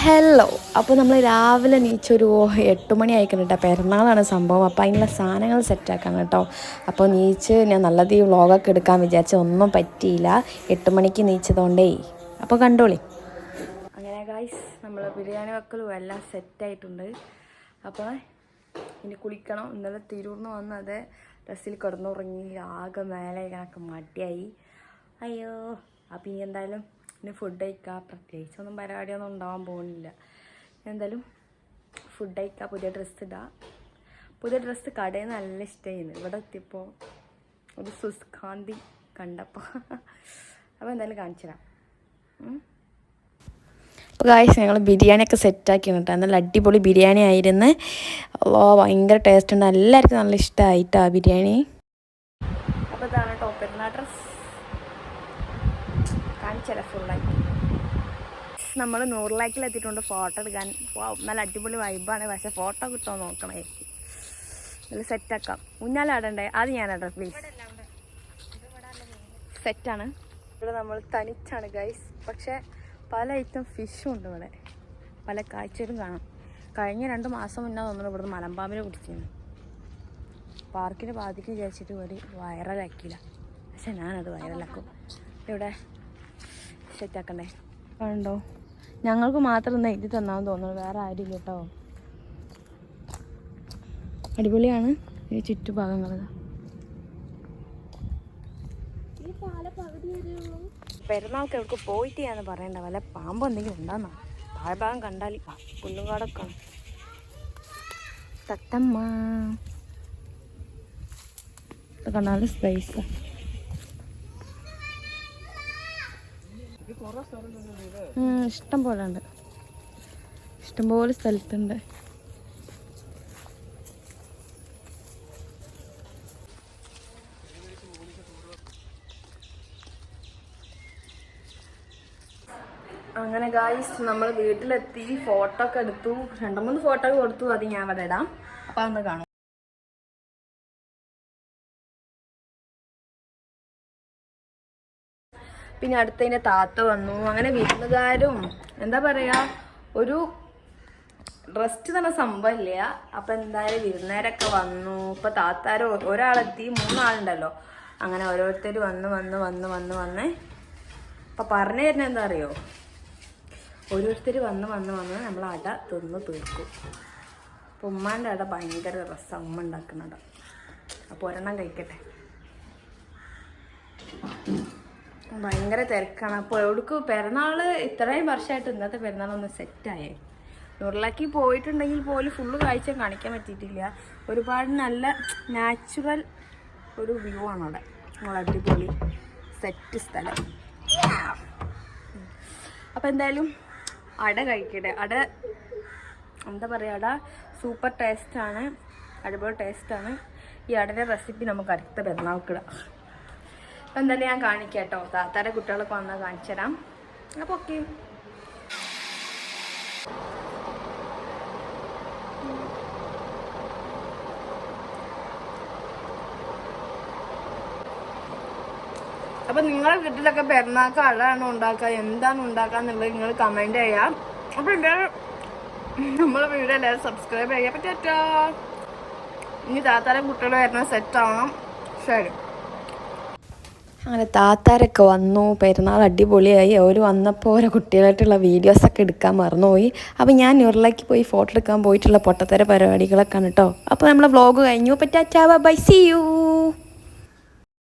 Hello. അപ്പോൾ നമ്മൾ രാവിലെ നീച്ചൊരു 8 മണി ആയിക്കണം കേട്ടോ. പെരുന്നാളാണ് സംഭവം. അപ്പോൾ അതിനുള്ള സാധനങ്ങൾ സെറ്റാക്കാം കേട്ടോ. അപ്പോൾ നീച്ച് ഞാൻ നല്ലത് ഈ വ്ളോഗൊക്കെ എടുക്കാൻ വിചാരിച്ച ഒന്നും പറ്റിയില്ല. 8 മണിക്ക് നീച്ചതുകൊണ്ടേ. അപ്പോൾ കണ്ടോളി. അങ്ങനെ ഗൈസ് നമ്മൾ ബിരിയാണി വെക്കലും എല്ലാം സെറ്റായിട്ടുണ്ട്. അപ്പോൾ ഇനി കുളിക്കണം. ഇന്നലെ തിരൂർന്ന് വന്നത് ഡ്രസ്സിൽ കിടന്നുറങ്ങി ആകെ മേലെ കണക്ക് മടിയായി. അയ്യോ. അപ്പോൾ ഇനി എന്തായാലും ഇനി ഫുഡ് കഴിക്കുക. പ്രത്യേകിച്ചൊന്നും പരിപാടിയൊന്നും ഉണ്ടാവാൻ പോകുന്നില്ല. എന്തായാലും ഫുഡ് കഴിക്കുക, പുതിയ ഡ്രസ്സ് ഇടുക. പുതിയ ഡ്രസ്സ് കടയിൽ നിന്ന് നല്ല ഇഷ്ടമായിരുന്നു. ഇവിടെ എത്തിയപ്പോൾ ഒരു സുസ്കാന്തി കണ്ടപ്പോൾ അപ്പോൾ എന്തായാലും കാണിച്ചു തരാം. അപ്പോൾ ഗായ്സ് ഞങ്ങൾ ബിരിയാണിയൊക്കെ സെറ്റാക്കിയാണ് കേട്ടോ. നല്ല അടിപൊളി ബിരിയാണി ആയിരുന്നു. ഭയങ്കര ടേസ്റ്റ് ഉണ്ട്. എല്ലാവർക്കും നല്ല ഇഷ്ടമായിട്ടാ ബിരിയാണി. അപ്പോൾ ഇതാണ് ടോപ്പ് പെരുന്നാൾ ഡ്രസ്സ് കാണിച്ചല്ല ഫുള്ളായിട്ട്. നമ്മൾ 100 ലൈക്കിൽ എത്തിയിട്ടുണ്ട്. ഫോട്ടോ എടുക്കാൻ നല്ല അടിപൊളി വൈബാണ്. പക്ഷേ ഫോട്ടോ കിട്ടുമോ നോക്കണേ. നല്ല സെറ്റാക്കാം. ഊഞ്ഞാലാടണ്ടേ? അത് ഞാനാടാ പ്ലീസ്. സെറ്റാണ്. ഇവിടെ നമ്മൾ തനിച്ചാണ് ഗൈസ്. പക്ഷേ പല ഐറ്റം ഫിഷും ഉണ്ട് ഇവിടെ. പല കാഴ്ചകളും കാണാം. കഴിഞ്ഞ 2 മാസം മുന്നേ തോന്നുന്നു ഇവിടുന്ന് മലമ്പാമ്പിനെ കുടിച്ചിരുന്നു. പാർക്കിന് ബാധിക്കും വിചാരിച്ചിട്ട് ഒരു വൈറലാക്കിയില്ല. പക്ഷെ ഞാനത് വൈറലാക്കും. ഇവിടെ സെറ്റാക്കണ്ടേ? കണ്ടോ, ഞങ്ങൾക്ക് മാത്രം ഒന്ന് എഴുതി തന്നാന്ന് തോന്നുന്നു. വേറെ ആരും കേട്ടോ. അടിപൊളിയാണ് ഈ ചുറ്റുഭാഗങ്ങൾ. പെരുന്നാൾക്ക് എവിടെ പോയിട്ട് ഞാന്ന് പറയണ്ട. വല്ല പാമ്പ് എന്തെങ്കിലും ഉണ്ടാന്നാ. താഴ്ഭാഗം കണ്ടാൽ പുല്ലുകാടൊക്കെ തത്തമ്മ കണ്ടാല് സ്പേസ്. ഇഷ്ടം പോലെ ഉണ്ട്. ഇഷ്ടംപോലെ സ്ഥലത്തുണ്ട്. അങ്ങനെ ഗായ്സ് നമ്മൾ വീട്ടിലെത്തി. ഫോട്ടോ ഒക്കെ എടുത്തു. 2-3 ഫോട്ടോ ഒക്കെ കൊടുത്തു. അത് ഞാൻ അവിടെ ഇടാം. അപ്പം അതൊന്ന് കാണാം. പിന്നെ അടുത്തതിൻ്റെ താത്ത വന്നു. അങ്ങനെ വിരുന്നുകാരും എന്താ പറയുക, ഒരു റെസ്റ്റ് തന്നെ സംഭവമില്ല. അപ്പം എന്തായാലും വിരുന്നുകാരൊക്കെ വന്നു. ഇപ്പം താത്താരും ഒരാളെത്തി, 3 ആളുണ്ടല്ലോ. അങ്ങനെ ഓരോരുത്തർ വന്ന് അപ്പം പറഞ്ഞു തരുന്നത് എന്താ അറിയോ, ഓരോരുത്തർ വന്ന് നമ്മൾ അട തിന്ന് തീർക്കും. അപ്പം ഉമ്മാൻ്റെ അട ഭയങ്കര രസം. ഉമ്മ ഉണ്ടാക്കുന്നുണ്ട്. അപ്പോൾ ഒരെണ്ണം കഴിക്കട്ടെ. ഭയങ്കര തിരക്കാണ്. അപ്പോൾ എവിടേക്ക് പെരുന്നാൾ ഇത്രയും വർഷമായിട്ട് ഇന്നത്തെ പെരുന്നാളൊന്ന് സെറ്റായേ. 100 പോയിട്ടുണ്ടെങ്കിൽ പോലും ഫുള്ള് കാഴ്ച കാണിക്കാൻ പറ്റിയിട്ടില്ല. ഒരുപാട് നല്ല നാച്ചുറൽ ഒരു വ്യൂ ആണ് അവിടെ. നമ്മൾ അടിപൊളി സെറ്റ് സ്ഥലം. അപ്പോൾ എന്തായാലും അട കഴിക്കട്ടെ. അട എന്താ പറയുക, അട സൂപ്പർ ടേസ്റ്റാണ്. അടിപൊളി ടേസ്റ്റാണ്. ഈ അടയുടെ റെസിപ്പി നമുക്ക് അടുത്ത പെരുന്നാൾക്കിടാം. അപ്പം എന്തായാലും ഞാൻ കാണിക്കാം കേട്ടോ. താത്താരെ കുട്ടികളൊക്കെ വന്നാൽ കാണിച്ചു തരാം. അപ്പോൾ ഓക്കെ. അപ്പം നിങ്ങളുടെ വീട്ടിലൊക്കെ പെരുന്നാൾക്ക് അടാണ് ഉണ്ടാക്കുക, എന്താണ് ഉണ്ടാക്കുക എന്നുള്ളത് നിങ്ങൾ കമൻറ്റ് ചെയ്യാം. അപ്പോൾ എന്തായാലും നമ്മളെ വീഡിയോ എല്ലാവരും സബ്സ്ക്രൈബ് ചെയ്യാം. അപ്പം ടാറ്റാ. ഇനി താത്താരെ കുട്ടികൾ വരുന്നത് സെറ്റാവണം. ശരി. അങ്ങനെ താത്താരൊക്കെ വന്നു. പെരുന്നാൾ അടിപൊളിയായി. അവർ വന്നപ്പോൾ ഓരോ കുട്ടികളായിട്ടുള്ള വീഡിയോസൊക്കെ എടുക്കാൻ മറന്നുപോയി. അപ്പോൾ ഞാൻ 100 പോയി ഫോട്ടോ എടുക്കാൻ പോയിട്ടുള്ള പൊട്ടത്തര പരിപാടികളൊക്കെ ആണ് കേട്ടോ. അപ്പോൾ നമ്മളെ വ്ളോഗ് കഴിഞ്ഞു. അപ്പോൾ ടാറ്റാ ബൈ, സീ യു.